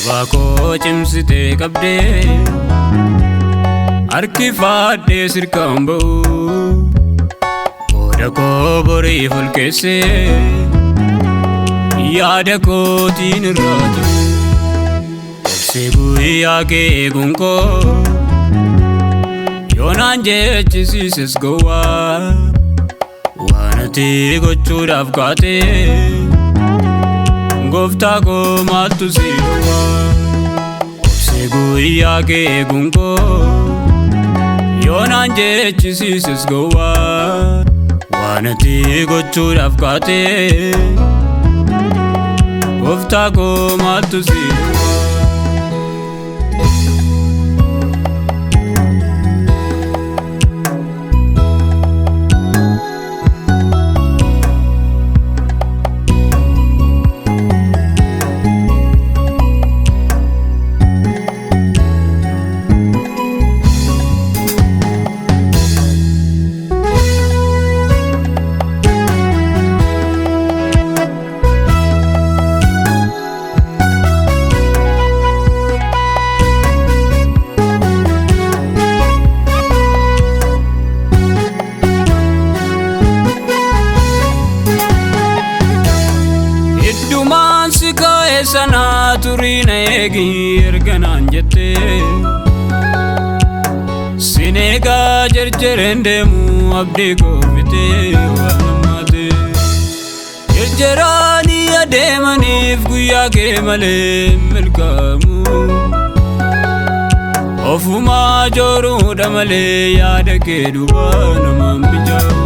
Bako cimsite qabde harkifadhe sirkambo Oda ko bori fulkese yaada kootiin irraatu Obse guyyaa kee eegunko yoonaan jechisiises gowwaa waan ati gochuudhaaf kaate Gooftaa koo maaltu si dhufa Obse guyyaa kee eegunko yoonaan jechisiises gowwaa waan ati gochuudhaaf kaate Gooftaa koo maaltu si dhufa Sana turina egi erganan jette Sinega jerjerendemu abdi ko mite wanamate Jerjerani ademanif guyyaa kee malee milkamu Ofuma joruudha malee yaada kee duba namaan bijaawu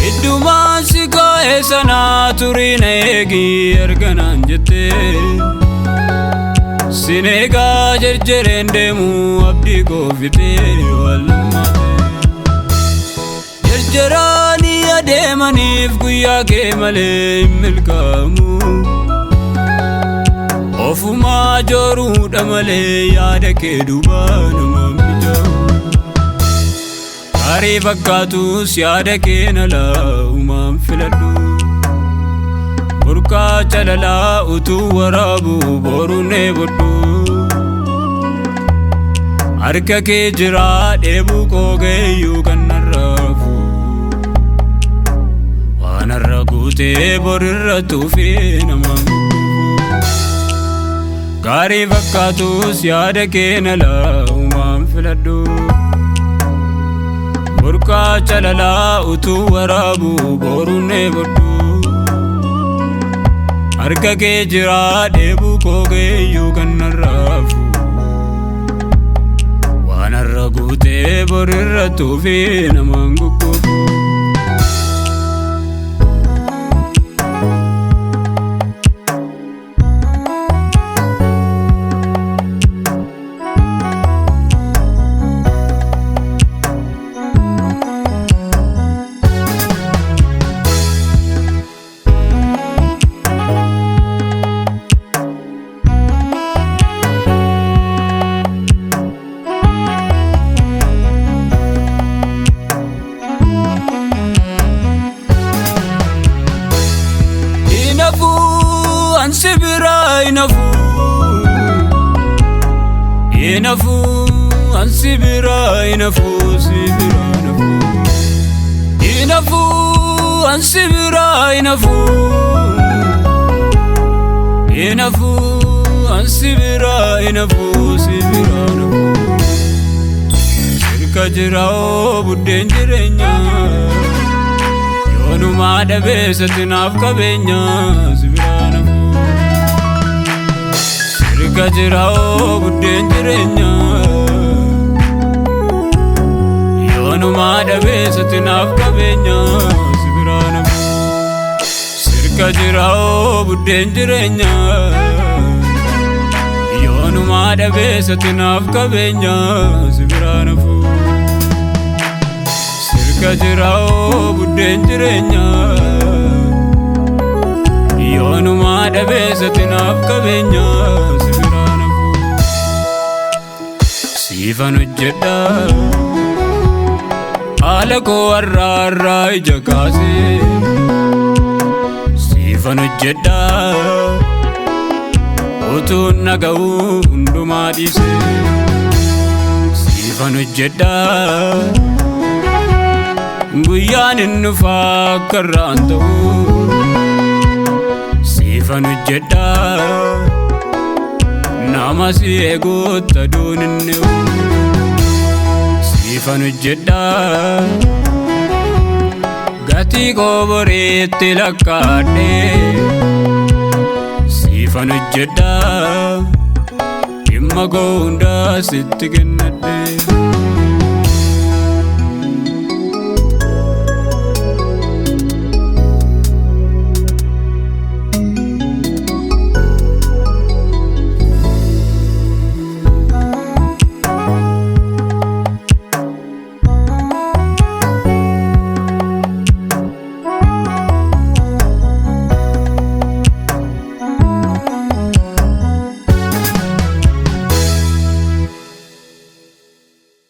Iddumaan si kaa'e sana turina eegi erganan jette Sineegaa jerjereen deemu abdii koo fitee wallammaate Jerjeraanii adeemaniif guyyaa kee malee hin milkaamu Ofumaa jooruudha malee yaada kee duba namaan bijaawu Gaarii fakkaatus yaada kee nalaumaan filadhu Burqaa calalaa utuu waraabu boruun eebodhu Harka kee jiraa dheebuu koo geeyyuu kan narraafu Waan har'a guutee borirra tuufee namaan gugguufu Gaarii fakkaatus yaada kee nalaumaan filadhu Burqaa calalaa utuu waraabu boruun eebodhu Harka kee jiraa dheebuu koo geeyyuu kan narraafu Waan har'a guutee borirra tuufee namaan gugguufu Inafu ansibira inafu sibira inafu ansibira inafu ansibira inafu sibira Sirka jirao buddeen jireenya yoonuma dhabeessatti naaf qabeenya sibira nafu Sirka jirao buddeen jireenya yoonuma dhabeessatti naaf qabeenya sibira nafu Sirka jirao buddeen jireenya yoonuma dhabeessatti naaf qabeenya sibiraan hafu sirka jiraa'oo buddeen jireenya yoonumaa dhabeessatti naaf qabeenya sibiraan hafu siifan hojjedha haala koo har'aa ija kaasee siifan hojjedha utuun naga'u hundumaa dhiisee siifan hojjedha guyyaan hin dhufaa akka irraan ta'u siifan hojjedha nama si eeguutti aduun hin dhi'u siifan hojjedha gatii koo boriitti lakkaadhee siifan hojjedha dhimma koo hundaa sitti kennadhee